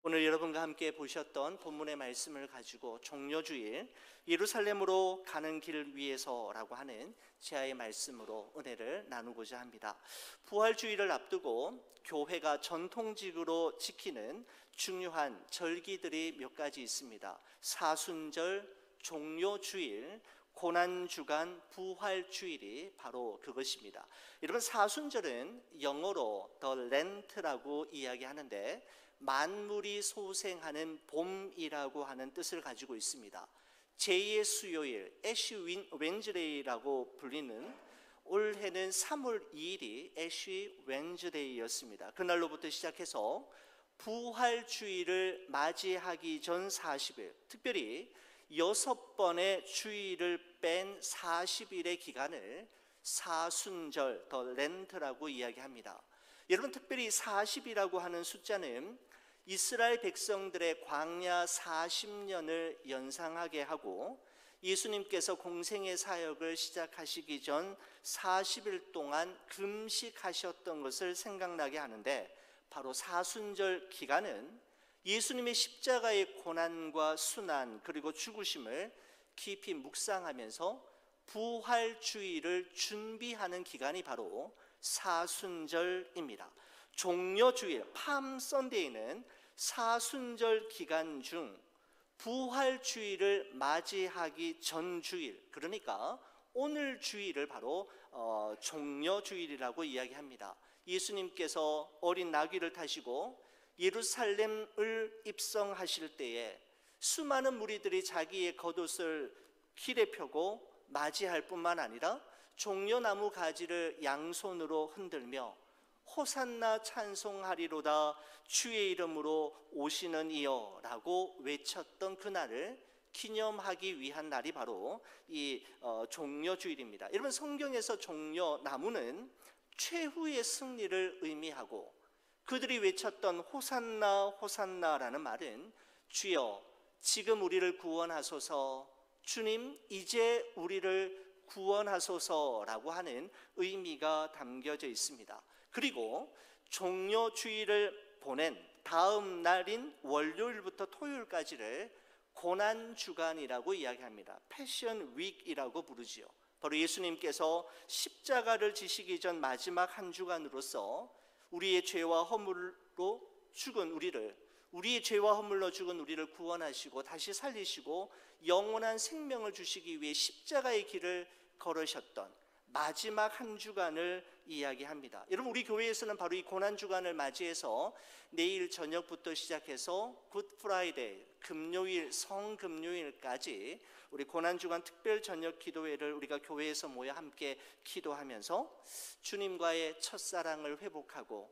오늘 여러분과 함께 보셨던 본문의 말씀을 가지고 종려주일 예루살렘으로 가는 길 위에서라고 하는 제아의 말씀으로 은혜를 나누고자 합니다. 부활주일을 앞두고 교회가 전통직으로 지키는 중요한 절기들이 몇 가지 있습니다. 사순절, 종려주일, 고난주간, 부활주일이 바로 그것입니다. 여러분, 사순절은 영어로 The Lent라고 이야기하는데 만물이 소생하는 봄이라고 하는 뜻을 가지고 있습니다. 제2의 수요일, 애쉬 웬즈데이라고 불리는 올해는 3월 2일이 애쉬 웬즈데이였습니다. 그날로부터 시작해서 부활주일을 맞이하기 전 40일, 특별히 6번의 주일을 뺀 40일의 기간을 사순절, 더 렌트라고 이야기합니다. 여러분, 특별히 40이라고 하는 숫자는 이스라엘 백성들의 광야 40년을 연상하게 하고 예수님께서 공생의 사역을 시작하시기 전 40일 동안 금식하셨던 것을 생각나게 하는데, 바로 사순절 기간은 예수님의 십자가의 고난과 순환 그리고 죽으심을 깊이 묵상하면서 부활주일을 준비하는 기간이 바로 사순절입니다. 종려주일, 팜 선데이는 사순절 기간 중 부활주일을 맞이하기 전 주일, 그러니까 오늘 주일을 바로 종려주일이라고 이야기합니다. 예수님께서 어린 나귀를 타시고 예루살렘을 입성하실 때에 수많은 무리들이 자기의 겉옷을 길에 펴고 맞이할 뿐만 아니라 종려나무 가지를 양손으로 흔들며 호산나 찬송하리로다 주의 이름으로 오시는 이여 라고 외쳤던 그날을 기념하기 위한 날이 바로 이 종려주일입니다. 여러분, 성경에서 종려나무는 최후의 승리를 의미하고 그들이 외쳤던 호산나 호산나라는 말은 주여 지금 우리를 구원하소서, 주님 이제 우리를 구원하소서라고 하는 의미가 담겨져 있습니다. 그리고 종려주일을 보낸 다음 날인 월요일부터 토요일까지를 고난주간이라고 이야기합니다. 패션 위크이라고 부르지요. 바로 예수님께서 십자가를 지시기 전 마지막 한 주간으로서 우리의 죄와 허물로 죽은 우리를 구원하시고 다시 살리시고 영원한 생명을 주시기 위해 십자가의 길을 걸으셨던 마지막 한 주간을 이야기합니다. 여러분, 우리 교회에서는 바로 이 고난주간을 맞이해서 내일 저녁부터 시작해서 굿 프라이데이, 금요일, 성금요일까지 우리 고난주간 특별 저녁 기도회를 우리가 교회에서 모여 함께 기도하면서 주님과의 첫사랑을 회복하고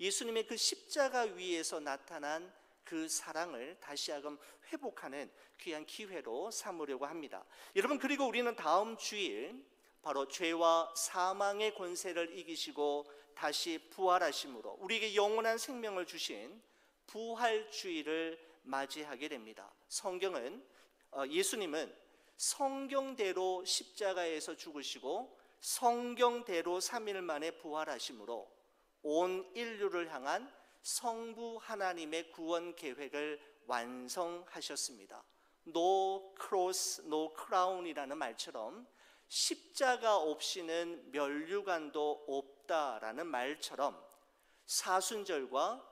예수님의 그 십자가 위에서 나타난 그 사랑을 다시금 회복하는 귀한 기회로 삼으려고 합니다. 여러분, 그리고 우리는 다음 주일 바로 죄와 사망의 권세를 이기시고 다시 부활하심으로 우리에게 영원한 생명을 주신 부활주일을 맞이하게 됩니다. 예수님은 성경대로 십자가에서 죽으시고 성경대로 3일 만에 부활하심으로 온 인류를 향한 성부 하나님의 구원 계획을 완성하셨습니다. No cross, no crown이라는 말처럼 십자가 없이는 면류관도 없다라는 말처럼 사순절과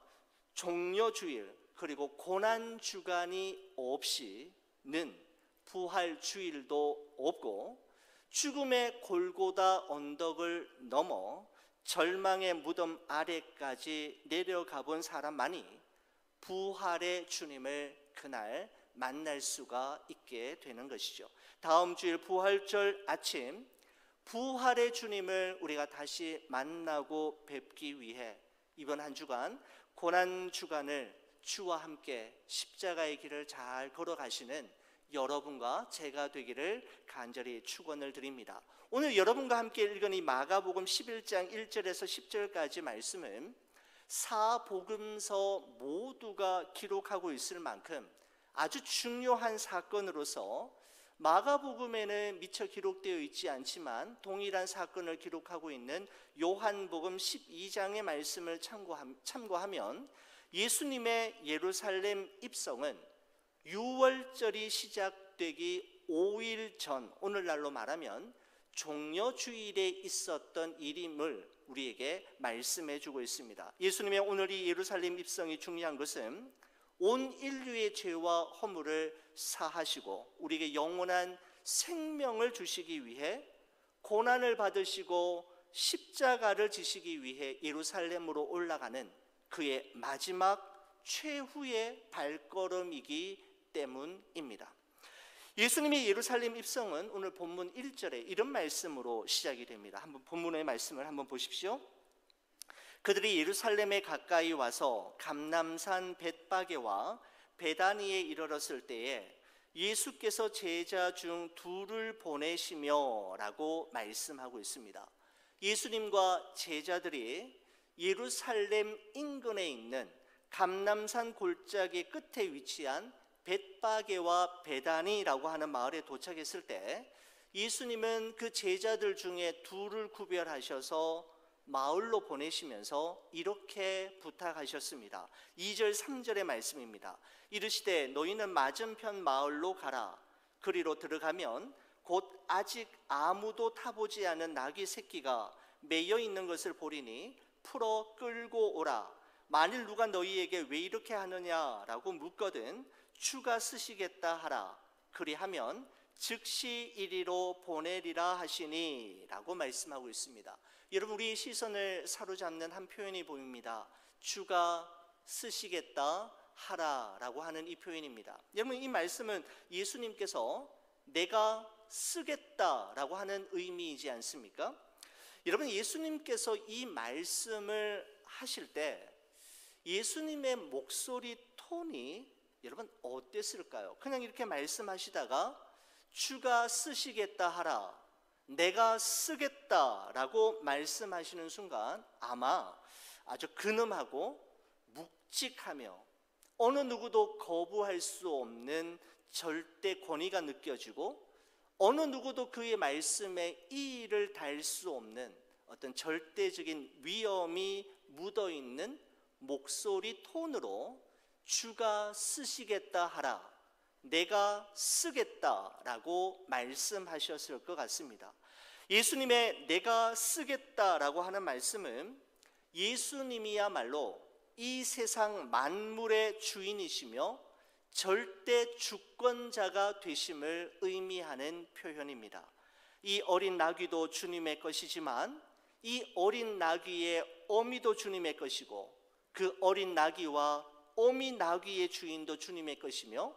종려주일 그리고 고난주간이 없이는 부활주일도 없고 죽음의 골고다 언덕을 넘어 절망의 무덤 아래까지 내려가 본 사람만이 부활의 주님을 그날 만날 수가 있게 되는 것이죠. 다음 주일 부활절 아침 부활의 주님을 우리가 다시 만나고 뵙기 위해 이번 한 주간 고난주간을 주와 함께 십자가의 길을 잘 걸어가시는 여러분과 제가 되기를 간절히 축원을 드립니다. 오늘 여러분과 함께 읽은 이 마가복음 11장 1절에서 10절까지 말씀은 사복음서 모두가 기록하고 있을 만큼 아주 중요한 사건으로서 마가복음에는 미처 기록되어 있지 않지만 동일한 사건을 기록하고 있는 요한복음 12장의 말씀을 참고하면 예수님의 예루살렘 입성은 유월절이 시작되기 5일 전, 오늘날로 말하면 종려주일에 있었던 일임을 우리에게 말씀해 주고 있습니다. 예수님의 오늘 이 예루살렘 입성이 중요한 것은 온 인류의 죄와 허물을 사하시고 우리에게 영원한 생명을 주시기 위해 고난을 받으시고 십자가를 지시기 위해 예루살렘으로 올라가는 그의 마지막 최후의 발걸음이기 때문입니다. 예수님의 예루살렘 입성은 오늘 본문 1절에 이런 말씀으로 시작이 됩니다. 한번 본문의 말씀을 한번 보십시오. 그들이 예루살렘에 가까이 와서 감람산 벳바게와 베다니에 이르렀을 때에 예수께서 제자 중 둘을 보내시며 라고 말씀하고 있습니다. 예수님과 제자들이 예루살렘 인근에 있는 감람산 골짜기 끝에 위치한 벳바게와 베다니라고 하는 마을에 도착했을 때 예수님은 그 제자들 중에 둘을 구별하셔서 마을로 보내시면서 이렇게 부탁하셨습니다. 2절 3절의 말씀입니다. 이르시되 너희는 맞은편 마을로 가라. 그리로 들어가면 곧 아직 아무도 타보지 않은 나귀 새끼가 매여 있는 것을 보리니 풀어 끌고 오라. 만일 누가 너희에게 왜 이렇게 하느냐라고 묻거든 주가 쓰시겠다 하라. 그리하면 즉시 이리로 보내리라 하시니 라고 말씀하고 있습니다. 여러분, 우리의 시선을 사로잡는 한 표현이 보입니다. 주가 쓰시겠다 하라 라고 하는 이 표현입니다. 여러분, 이 말씀은 예수님께서 내가 쓰겠다라고 하는 의미이지 않습니까? 여러분, 예수님께서 이 말씀을 하실 때 예수님의 목소리 톤이 여러분 어땠을까요? 그냥 이렇게 말씀하시다가 주가 쓰시겠다 하라, 내가 쓰겠다라고 말씀하시는 순간 아마 아주 근엄하고 묵직하며 어느 누구도 거부할 수 없는 절대 권위가 느껴지고 어느 누구도 그의 말씀에 이의를 달 수 없는 어떤 절대적인 위엄이 묻어있는 목소리 톤으로 주가 쓰시겠다 하라, 내가 쓰겠다라고 말씀하셨을 것 같습니다. 예수님의 내가 쓰겠다라고 하는 말씀은 예수님이야말로 이 세상 만물의 주인이시며 절대 주권자가 되심을 의미하는 표현입니다. 이 어린 나귀도 주님의 것이지만 이 어린 나귀의 어미도 주님의 것이고 그 어린 나귀와 어미 나귀의 주인도 주님의 것이며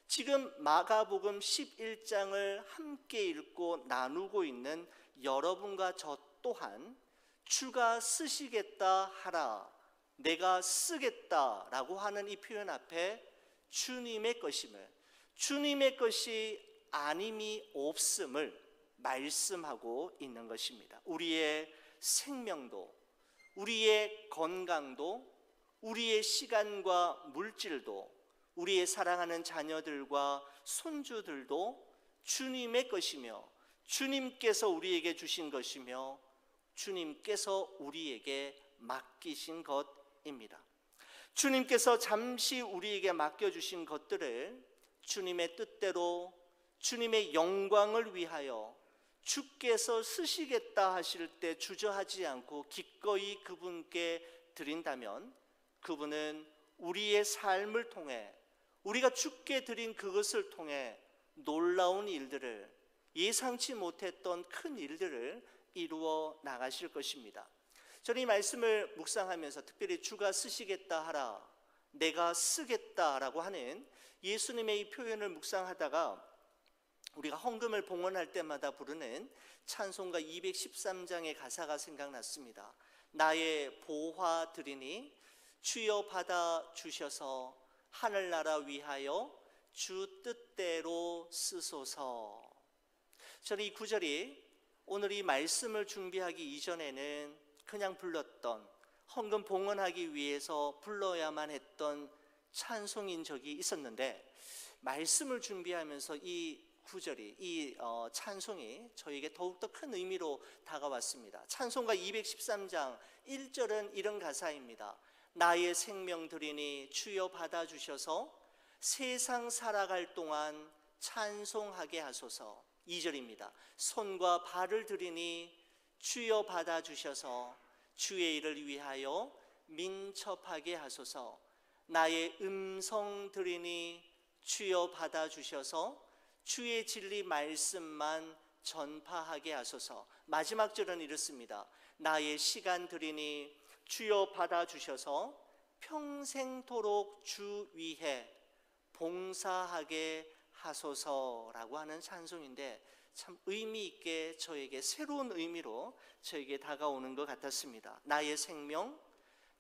지금 마가복음 11장을 함께 읽고 나누고 있는 여러분과 저 또한 주가 쓰시겠다 하라, 내가 쓰겠다라고 하는 이 표현 앞에 주님의 것임을, 주님의 것이 아님이 없음을 말씀하고 있는 것입니다. 우리의 생명도, 우리의 건강도, 우리의 시간과 물질도, 우리의 사랑하는 자녀들과 손주들도 주님의 것이며 주님께서 우리에게 주신 것이며 주님께서 우리에게 맡기신 것입니다. 주님께서 잠시 우리에게 맡겨주신 것들을 주님의 뜻대로 주님의 영광을 위하여 주께서 쓰시겠다 하실 때 주저하지 않고 기꺼이 그분께 드린다면 그분은 우리의 삶을 통해 우리가 주께 드린 그것을 통해 놀라운 일들을, 예상치 못했던 큰 일들을 이루어 나가실 것입니다. 저는 이 말씀을 묵상하면서 특별히 주가 쓰시겠다 하라, 내가 쓰겠다라고 하는 예수님의 이 표현을 묵상하다가 우리가 헌금을 봉헌할 때마다 부르는 찬송가 213장의 가사가 생각났습니다. 나의 보화 드리니 주여 받아 주셔서 하늘나라 위하여 주 뜻대로 쓰소서. 저는 이 구절이 오늘 이 말씀을 준비하기 이전에는 그냥 불렀던, 헌금 봉헌하기 위해서 불러야만 했던 찬송인 적이 있었는데 말씀을 준비하면서 이 구절이, 이 찬송이 저에게 더욱더 큰 의미로 다가왔습니다. 찬송가 213장 1절은 이런 가사입니다. 나의 생명 드리니 주여 받아주셔서 세상 살아갈 동안 찬송하게 하소서. 2절입니다. 손과 발을 드리니 주여 받아주셔서 주의 일을 위하여 민첩하게 하소서. 나의 음성 드리니 주여 받아주셔서 주의 진리 말씀만 전파하게 하소서. 마지막 절은 이렇습니다. 나의 시간 드리니 주여 받아주셔서 평생토록 주 위에 봉사하게 하소서라고 하는 찬송인데, 참 의미 있게 저에게 새로운 의미로 저에게 다가오는 것 같았습니다. 나의 생명,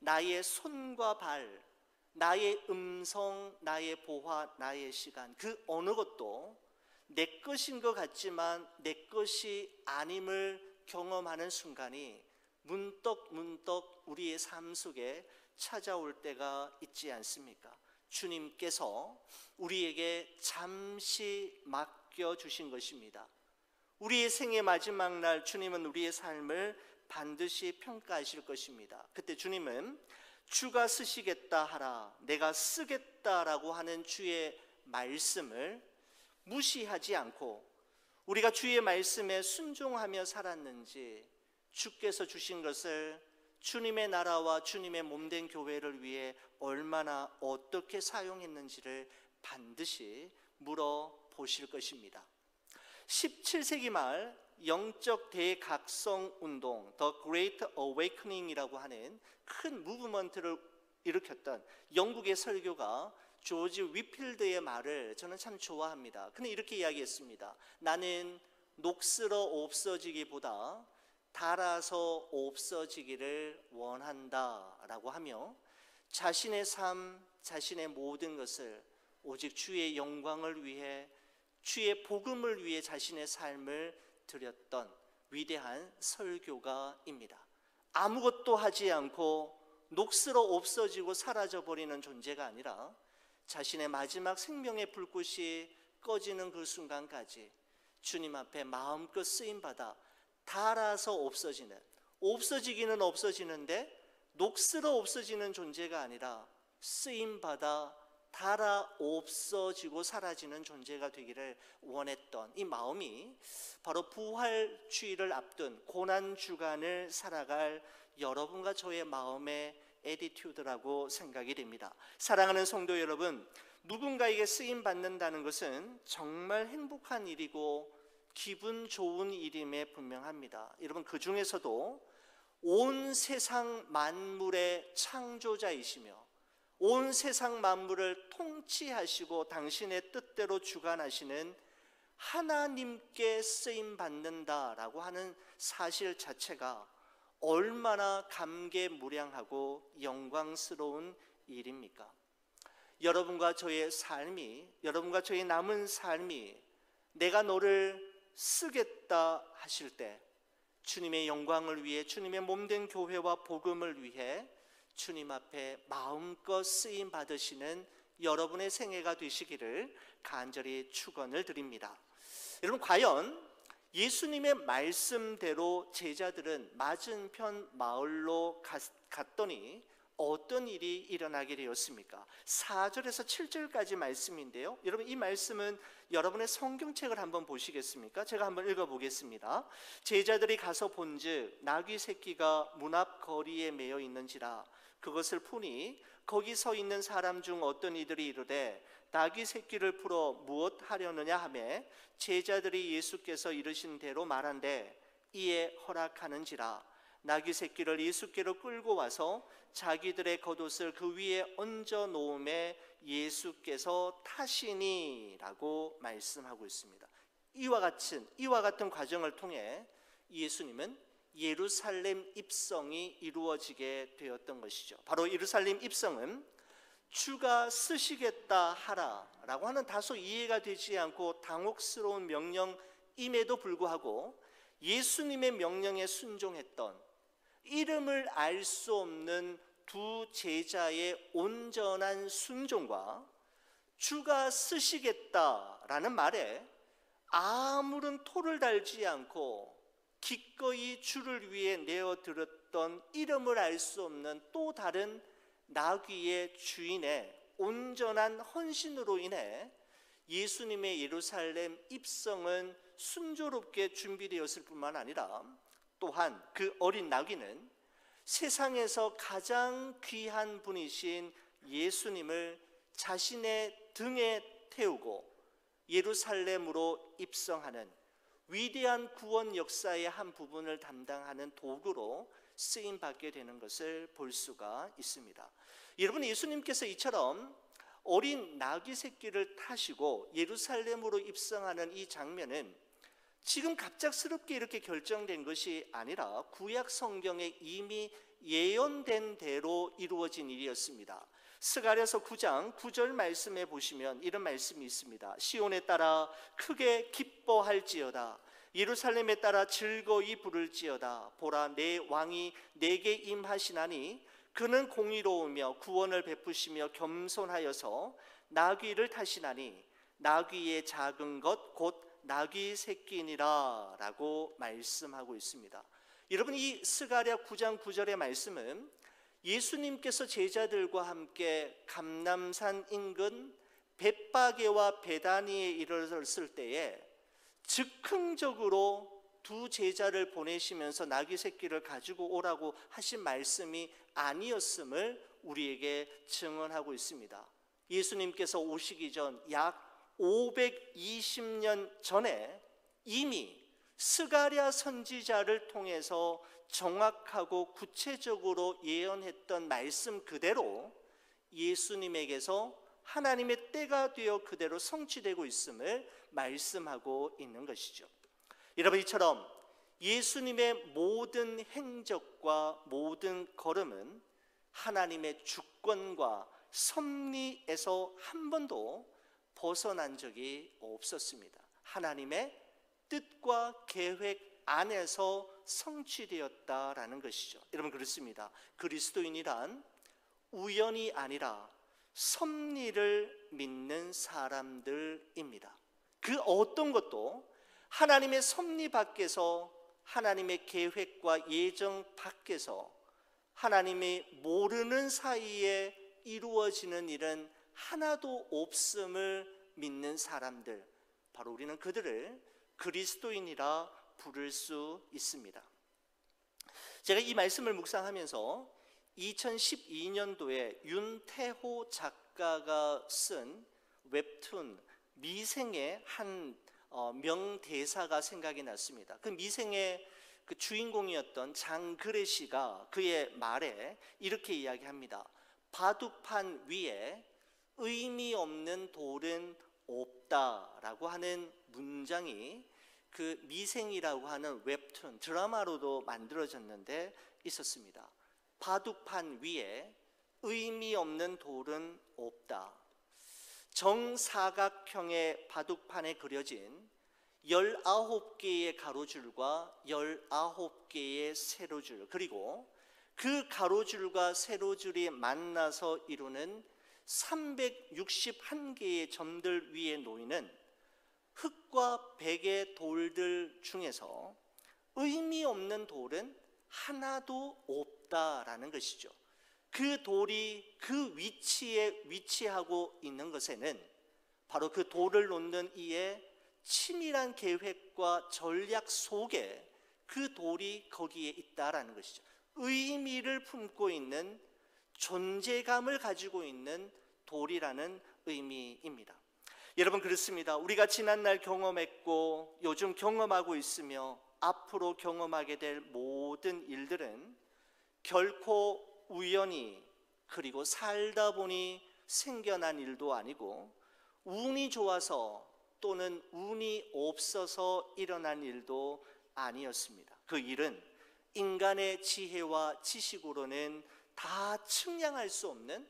나의 손과 발, 나의 음성, 나의 보화, 나의 시간, 그 어느 것도 내 것인 것 같지만 내 것이 아님을 경험하는 순간이 문득 우리의 삶 속에 찾아올 때가 있지 않습니까? 주님께서 우리에게 잠시 맡겨주신 것입니다. 우리의 생의 마지막 날 주님은 우리의 삶을 반드시 평가하실 것입니다. 그때 주님은 주가 쓰시겠다 하라, 내가 쓰겠다라고 하는 주의 말씀을 무시하지 않고 우리가 주의 말씀에 순종하며 살았는지, 주께서 주신 것을 주님의 나라와 주님의 몸된 교회를 위해 얼마나 어떻게 사용했는지를 반드시 물어보실 것입니다. 17세기 말 영적 대각성 운동, The Great Awakening이라고 하는 큰 무브먼트를 일으켰던 영국의 설교가 조지 위필드의 말을 저는 참 좋아합니다. 그는 이렇게 이야기했습니다. 나는 녹슬어 없어지기보다 닳아서 없어지기를 원한다 라고 하며, 자신의 삶, 자신의 모든 것을 오직 주의 영광을 위해, 주의 복음을 위해 자신의 삶을 드렸던 위대한 설교가입니다. 아무것도 하지 않고 녹슬어 없어지고 사라져버리는 존재가 아니라 자신의 마지막 생명의 불꽃이 꺼지는 그 순간까지 주님 앞에 마음껏 쓰임받아 닳아서 없어지는, 없어지기는 없어지는데 녹슬어 없어지는 존재가 아니라 쓰임받아 닳아 없어지고 사라지는 존재가 되기를 원했던 이 마음이 바로 부활주의를 앞둔 고난주간을 살아갈 여러분과 저의 마음의 애티튜드라고 생각이 됩니다. 사랑하는 성도 여러분, 누군가에게 쓰임받는다는 것은 정말 행복한 일이고 기분 좋은 일임에 분명합니다. 여러분, 그 중에서도 온 세상 만물의 창조자이시며 온 세상 만물을 통치하시고 당신의 뜻대로 주관하시는 하나님께 쓰임받는다라고 하는 사실 자체가 얼마나 감개무량하고 영광스러운 일입니까? 여러분과 저의 삶이, 여러분과 저의 남은 삶이 내가 너를 쓰겠다 하실 때 주님의 영광을 위해, 주님의 몸된 교회와 복음을 위해 주님 앞에 마음껏 쓰임 받으시는 여러분의 생애가 되시기를 간절히 축원을 드립니다. 여러분, 과연 예수님의 말씀대로 제자들은 맞은편 마을로 갔더니 어떤 일이 일어나게 되었습니까? 4절에서 7절까지 말씀인데요, 여러분, 이 말씀은 여러분의 성경책을 한번 보시겠습니까? 제가 한번 읽어보겠습니다. 제자들이 가서 본즉 나귀 새끼가 문 앞 거리에 매여 있는지라 그것을 푸니 거기 서 있는 사람 중 어떤 이들이 이르되 나귀 새끼를 풀어 무엇 하려느냐 하매 제자들이 예수께서 이르신 대로 말한대 이에 허락하는지라. 나귀 새끼를 예수께로 끌고 와서 자기들의 겉옷을 그 위에 얹어 놓음에 예수께서 타시니라고 말씀하고 있습니다. 이와 같은 과정을 통해 예수님은 예루살렘 입성이 이루어지게 되었던 것이죠. 바로 예루살렘 입성은 주가 쓰시겠다 하라라고 하는 다소 이해가 되지 않고 당혹스러운 명령임에도 불구하고 예수님의 명령에 순종했던, 이름을 알 수 없는 두 제자의 온전한 순종과 주가 쓰시겠다라는 말에 아무런 토를 달지 않고 기꺼이 주를 위해 내어드렸던 이름을 알 수 없는 또 다른 나귀의 주인의 온전한 헌신으로 인해 예수님의 예루살렘 입성은 순조롭게 준비되었을 뿐만 아니라 또한 그 어린 나귀는 세상에서 가장 귀한 분이신 예수님을 자신의 등에 태우고 예루살렘으로 입성하는 위대한 구원 역사의 한 부분을 담당하는 도구로 쓰임받게 되는 것을 볼 수가 있습니다. 여러분, 예수님께서 이처럼 어린 나귀 새끼를 타시고 예루살렘으로 입성하는 이 장면은 지금 갑작스럽게 이렇게 결정된 것이 아니라 구약 성경에 이미 예언된 대로 이루어진 일이었습니다. 스가랴서 9장 9절 말씀에 보시면 이런 말씀이 있습니다. 시온에 따라 크게 기뻐할지어다. 예루살렘에 따라 즐거이 부를지어다. 보라, 내 왕이 내게 임하시나니 그는 공의로우며 구원을 베푸시며 겸손하여서 나귀를 타시나니 나귀의 작은 것 곧 나귀 새끼니라 라고 말씀하고 있습니다. 여러분, 이 스가랴 9장 9절의 말씀은 예수님께서 제자들과 함께 감람산 인근 벳바게와 베다니에 이르렀을 때에 즉흥적으로 두 제자를 보내시면서 나귀 새끼를 가지고 오라고 하신 말씀이 아니었음을 우리에게 증언하고 있습니다. 예수님께서 오시기 전 약 520년 전에 이미 스가랴 선지자를 통해서 정확하고 구체적으로 예언했던 말씀 그대로 예수님에게서 하나님의 때가 되어 그대로 성취되고 있음을 말씀하고 있는 것이죠. 여러분, 이처럼 예수님의 모든 행적과 모든 걸음은 하나님의 주권과 섭리에서 한 번도 벗어난 적이 없었습니다. 하나님의 뜻과 계획 안에서 성취되었다라는 것이죠. 여러분, 그렇습니다. 그리스도인이란 우연이 아니라 섭리를 믿는 사람들입니다. 그 어떤 것도 하나님의 섭리 밖에서, 하나님의 계획과 예정 밖에서 하나님이 모르는 사이에 이루어지는 일은 하나도 없음을 믿는 사람들, 바로 우리는 그들을 그리스도인이라 부를 수 있습니다. 제가 이 말씀을 묵상하면서 2012년도에 윤태호 작가가 쓴 웹툰 미생의 한 명대사가 생각이 났습니다. 그 미생의 그 주인공이었던 장그래 씨가 그의 말에 이렇게 이야기합니다. 바둑판 위에 의미 없는 돌은 없다라고 하는 문장이 그 미생이라고 하는 웹툰 드라마로도 만들어졌는데 있었습니다. 바둑판 위에 의미 없는 돌은 없다. 정사각형의 바둑판에 그려진 19개의 가로줄과 19개의 세로줄, 그리고 그 가로줄과 세로줄이 만나서 이루는 361개의 점들 위에 놓이는 흙과 백의 돌들 중에서 의미 없는 돌은 하나도 없다라는 것이죠. 그 돌이 그 위치에 위치하고 있는 것에는 바로 그 돌을 놓는 이의 치밀한 계획과 전략 속에 그 돌이 거기에 있다라는 것이죠. 의미를 품고 있는, 존재감을 가지고 있는 돌이라는 의미입니다. 여러분, 그렇습니다. 우리가 지난날 경험했고 요즘 경험하고 있으며 앞으로 경험하게 될 모든 일들은 결코 우연히, 그리고 살다 보니 생겨난 일도 아니고 운이 좋아서 또는 운이 없어서 일어난 일도 아니었습니다. 그 일은 인간의 지혜와 지식으로는 다 측량할 수 없는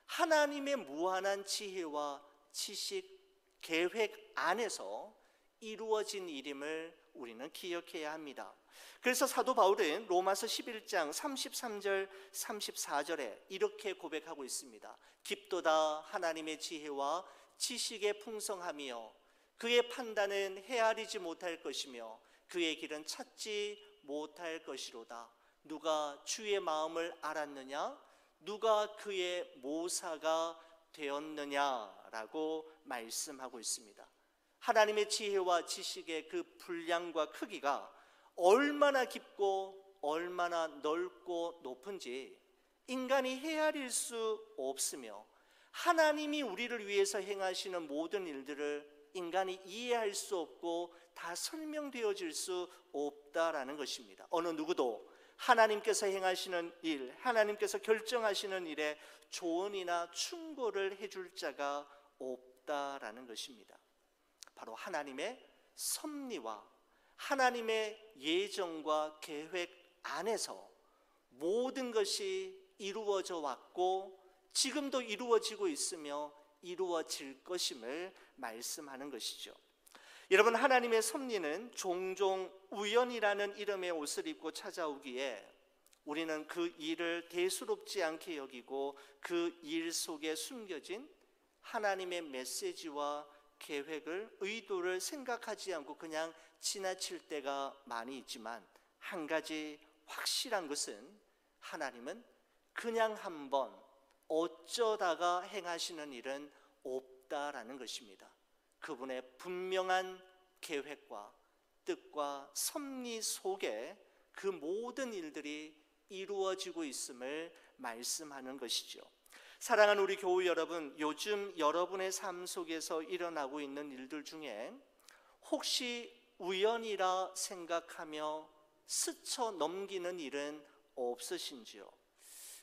하나님의 무한한 지혜와 지식, 계획 안에서 이루어진 일임을 우리는 기억해야 합니다. 그래서 사도 바울은 로마서 11장 33절 34절에 이렇게 고백하고 있습니다. 깊도다 하나님의 지혜와 지식의 풍성함이여 그의 판단은 헤아리지 못할 것이며 그의 길은 찾지 못할 것이로다. 누가 주의 마음을 알았느냐? 누가 그의 모사가 되었느냐라고 말씀하고 있습니다. 하나님의 지혜와 지식의 그 분량과 크기가 얼마나 깊고 얼마나 넓고 높은지 인간이 헤아릴 수 없으며, 하나님이 우리를 위해서 행하시는 모든 일들을 인간이 이해할 수 없고 다 설명되어질 수 없다라는 것입니다. 어느 누구도 하나님께서 행하시는 일, 하나님께서 결정하시는 일에 조언이나 충고를 해줄 자가 없다라는 것입니다. 바로 하나님의 섭리와 하나님의 예정과 계획 안에서 모든 것이 이루어져 왔고 지금도 이루어지고 있으며 이루어질 것임을 말씀하는 것이죠. 여러분, 하나님의 섭리는 종종 우연이라는 이름의 옷을 입고 찾아오기에 우리는 그 일을 대수롭지 않게 여기고 그 일 속에 숨겨진 하나님의 메시지와 계획을, 의도를 생각하지 않고 그냥 지나칠 때가 많이 있지만, 한 가지 확실한 것은 하나님은 그냥 한번 어쩌다가 행하시는 일은 없다라는 것입니다. 그분의 분명한 계획과 뜻과 섭리 속에 그 모든 일들이 이루어지고 있음을 말씀하는 것이죠. 사랑하는 우리 교우 여러분, 요즘 여러분의 삶 속에서 일어나고 있는 일들 중에 혹시 우연이라 생각하며 스쳐 넘기는 일은 없으신지요?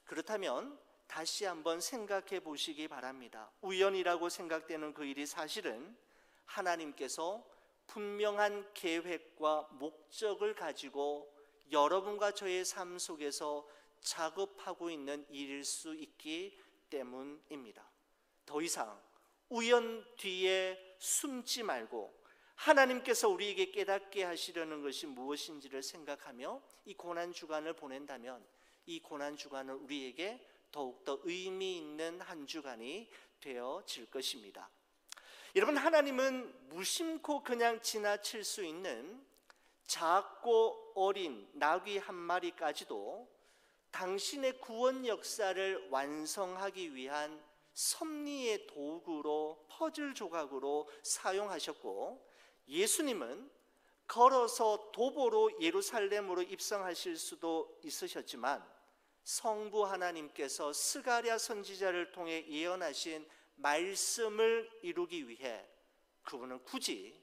그렇다면 다시 한번 생각해 보시기 바랍니다. 우연이라고 생각되는 그 일이 사실은 하나님께서 분명한 계획과 목적을 가지고 여러분과 저의 삶 속에서 작업하고 있는 일일 수 있기 때문입니다. 더 이상 우연 뒤에 숨지 말고 하나님께서 우리에게 깨닫게 하시려는 것이 무엇인지를 생각하며 이 고난주간을 보낸다면, 이 고난주간은 우리에게 더욱더 의미 있는 한 주간이 되어질 것입니다. 여러분, 하나님은 무심코 그냥 지나칠 수 있는 작고 어린 나귀 한 마리까지도 당신의 구원 역사를 완성하기 위한 섭리의 도구로, 퍼즐 조각으로 사용하셨고, 예수님은 걸어서 도보로 예루살렘으로 입성하실 수도 있으셨지만 성부 하나님께서 스가랴 선지자를 통해 예언하신 말씀을 이루기 위해 그분은 굳이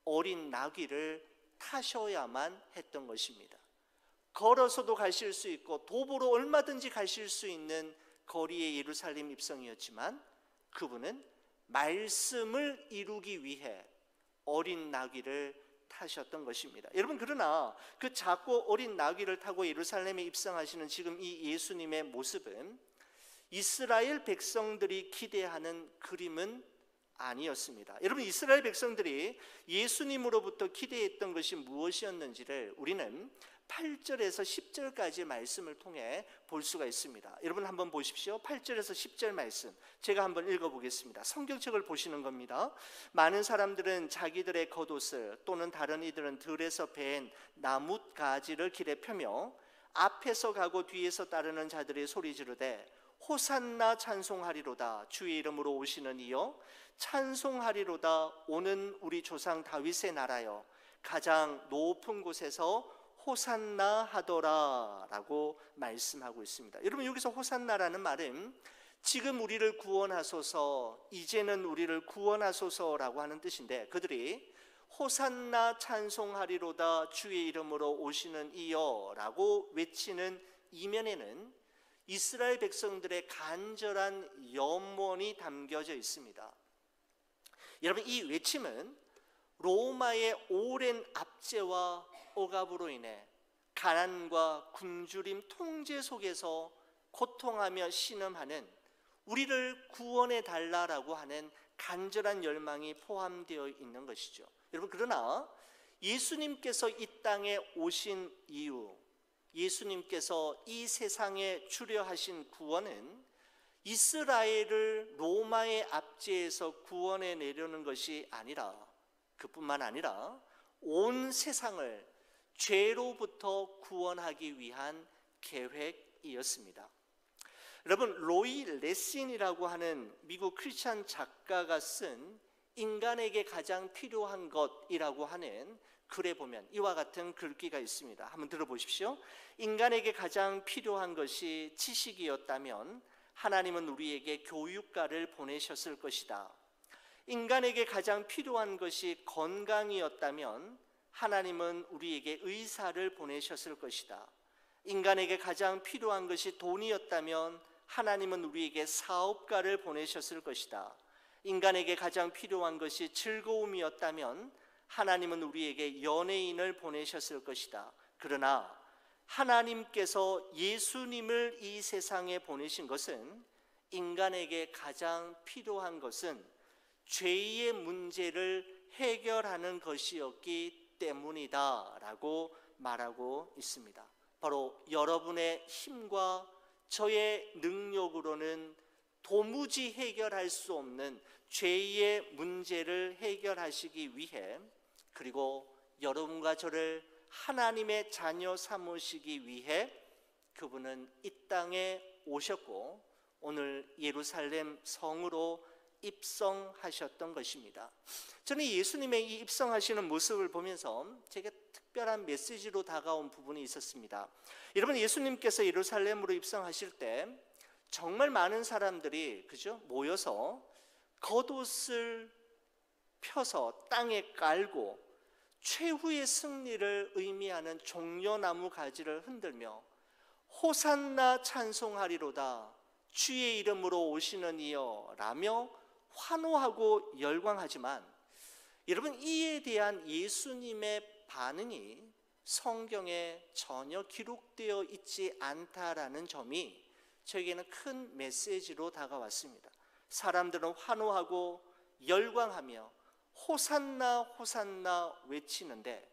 어린 나귀를 타셔야만 했던 것입니다. 걸어서도 가실 수 있고 도보로 얼마든지 가실 수 있는 거리의 예루살렘 입성이었지만 그분은 말씀을 이루기 위해 어린 나귀를 타셨던 것입니다. 여러분, 그러나 그 작고 어린 나귀를 타고 예루살렘에 입성하시는 지금 이 예수님의 모습은 이스라엘 백성들이 기대하는 그림은 아니었습니다. 여러분, 이스라엘 백성들이 예수님으로부터 기대했던 것이 무엇이었는지를 우리는 8절에서 10절까지 말씀을 통해 볼 수가 있습니다. 여러분 한번 보십시오. 8절에서 10절 말씀 제가 한번 읽어보겠습니다. 성경책을 보시는 겁니다. 많은 사람들은 자기들의 겉옷을 또는 다른 이들은 들에서 벤 나뭇가지를 길에 펴며 앞에서 가고 뒤에서 따르는 자들의 소리 지르되 호산나 찬송하리로다. 주의 이름으로 오시는 이여 찬송하리로다. 오는 우리 조상 다윗의 나라여 가장 높은 곳에서 호산나 하더라 라고 말씀하고 있습니다. 여러분, 여기서 호산나라는 말은 지금 우리를 구원하소서, 이제는 우리를 구원하소서라고 하는 뜻인데, 그들이 호산나 찬송하리로다 주의 이름으로 오시는 이여 라고 외치는 이면에는 이스라엘 백성들의 간절한 염원이 담겨져 있습니다. 여러분, 이 외침은 로마의 오랜 압제와 억압으로 인해 가난과 굶주림 통제 속에서 고통하며 신음하는 우리를 구원해 달라라고 하는 간절한 열망이 포함되어 있는 것이죠. 여러분, 그러나 예수님께서 이 땅에 오신 이유, 예수님께서 이 세상에 주려하신 구원은 이스라엘을 로마의 압제에서 구원해 내려는 것이 아니라, 그뿐만 아니라 온 세상을 죄로부터 구원하기 위한 계획이었습니다. 여러분, 로이 레신이라고 하는 미국 크리스찬 작가가 쓴 인간에게 가장 필요한 것이라고 하는 글에 보면 이와 같은 글귀가 있습니다. 한번 들어보십시오. 인간에게 가장 필요한 것이 지식이었다면 하나님은 우리에게 교육가를 보내셨을 것이다. 인간에게 가장 필요한 것이 건강이었다면 하나님은 우리에게 의사를 보내셨을 것이다. 인간에게 가장 필요한 것이 돈이었다면 하나님은 우리에게 사업가를 보내셨을 것이다. 인간에게 가장 필요한 것이 즐거움이었다면 하나님은 우리에게 연예인을 보내셨을 것이다. 그러나 하나님께서 예수님을 이 세상에 보내신 것은 인간에게 가장 필요한 것은 죄의 문제를 해결하는 것이었기 때문이다 라고 말하고 있습니다. 바로 여러분의 힘과 저의 능력으로는 도무지 해결할 수 없는 죄의 문제를 해결하시기 위해, 그리고 여러분과 저를 하나님의 자녀 삼으시기 위해 그분은 이 땅에 오셨고 오늘 예루살렘 성으로 입성하셨던 것입니다. 저는 예수님의 이 입성하시는 모습을 보면서 제게 특별한 메시지로 다가온 부분이 있었습니다. 여러분, 예수님께서 예루살렘으로 입성하실 때 정말 많은 사람들이 모여서 겉옷을 펴서 땅에 깔고 최후의 승리를 의미하는 종려나무 가지를 흔들며 호산나 찬송하리로다 주의 이름으로 오시는 이여 라며 환호하고 열광하지만, 여러분, 이에 대한 예수님의 반응이 성경에 전혀 기록되어 있지 않다라는 점이 저에게는 큰 메시지로 다가왔습니다. 사람들은 환호하고 열광하며 호산나 호산나 외치는데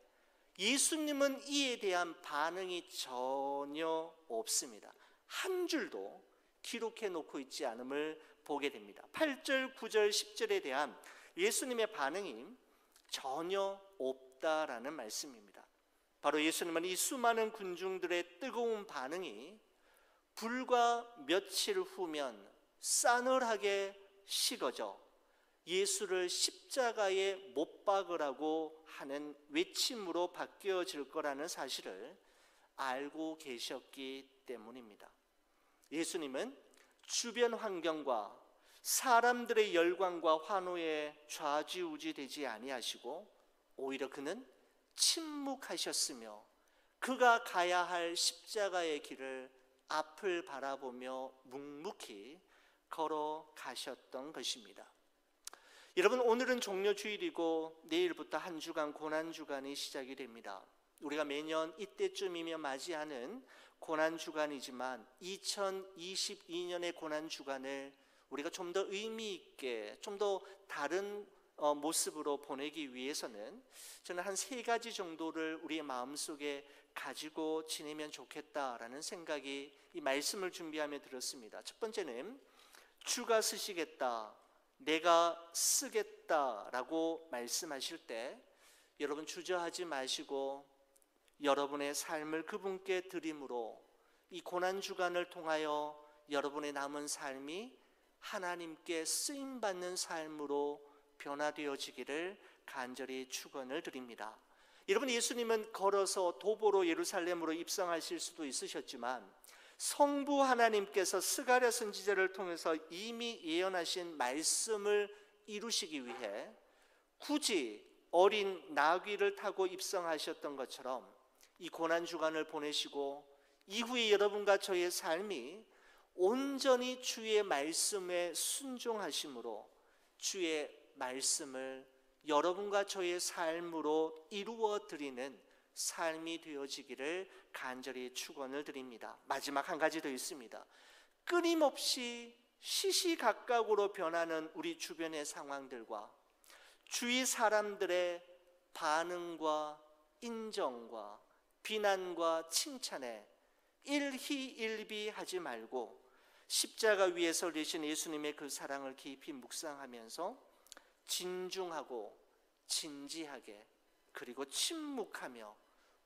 예수님은 이에 대한 반응이 전혀 없습니다. 한 줄도 기록해 놓고 있지 않음을 보게 됩니다. 8절, 9절, 10절에 대한 예수님의 반응이 전혀 없다라는 말씀입니다. 바로 예수님은 이 수많은 군중들의 뜨거운 반응이 불과 며칠 후면 싸늘하게 식어져 예수를 십자가에 못 박으라고 하는 외침으로 바뀌어질 거라는 사실을 알고 계셨기 때문입니다. 예수님은 주변 환경과 사람들의 열광과 환호에 좌지우지되지 아니하시고 오히려 그는 침묵하셨으며 그가 가야 할 십자가의 길을 앞을 바라보며 묵묵히 걸어가셨던 것입니다. 여러분, 오늘은 종려주일이고 내일부터 한 주간 고난주간이 시작이 됩니다. 우리가 매년 이때쯤이며 맞이하는 고난주간이지만 2022년의 고난주간을 우리가 좀 더 의미 있게, 좀 더 다른 모습으로 보내기 위해서는 저는 한 3가지 정도를 우리의 마음속에 가지고 지내면 좋겠다라는 생각이 이 말씀을 준비하며 들었습니다. 첫 번째는 주가 쓰시겠다, 내가 쓰겠다라고 말씀하실 때 여러분 주저하지 마시고 여러분의 삶을 그분께 드림으로 이 고난주간을 통하여 여러분의 남은 삶이 하나님께 쓰임받는 삶으로 변화되어지기를 간절히 축원을 드립니다. 여러분, 예수님은 걸어서 도보로 예루살렘으로 입성하실 수도 있으셨지만 성부 하나님께서 스가랴 선지자를 통해서 이미 예언하신 말씀을 이루시기 위해 굳이 어린 나귀를 타고 입성하셨던 것처럼 이 고난주간을 보내시고 이후에 여러분과 저의 삶이 온전히 주의 말씀에 순종하심으로 주의 말씀을 여러분과 저의 삶으로 이루어 드리는 삶이 되어지기를 간절히 축원을 드립니다. 마지막 한 가지 더 있습니다. 끊임없이 시시각각으로 변하는 우리 주변의 상황들과 주위 사람들의 반응과 인정과 비난과 칭찬에 일희일비하지 말고 십자가 위에 설리신 예수님의 그 사랑을 깊이 묵상하면서 진중하고 진지하게 그리고 침묵하며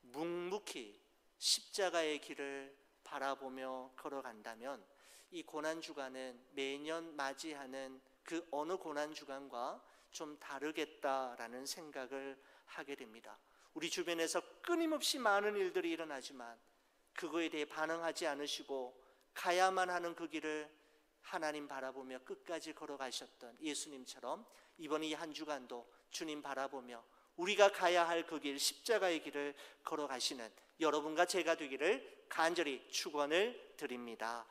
묵묵히 십자가의 길을 바라보며 걸어간다면 이 고난주간은 매년 맞이하는 그 어느 고난주간과 좀 다르겠다라는 생각을 하게 됩니다. 우리 주변에서 끊임없이 많은 일들이 일어나지만 그거에 대해 반응하지 않으시고 가야만 하는 그 길을 하나님 바라보며 끝까지 걸어가셨던 예수님처럼 이번 이 한 주간도 주님 바라보며 우리가 가야 할 그 길, 십자가의 길을 걸어가시는 여러분과 제가 되기를 간절히 축원을 드립니다.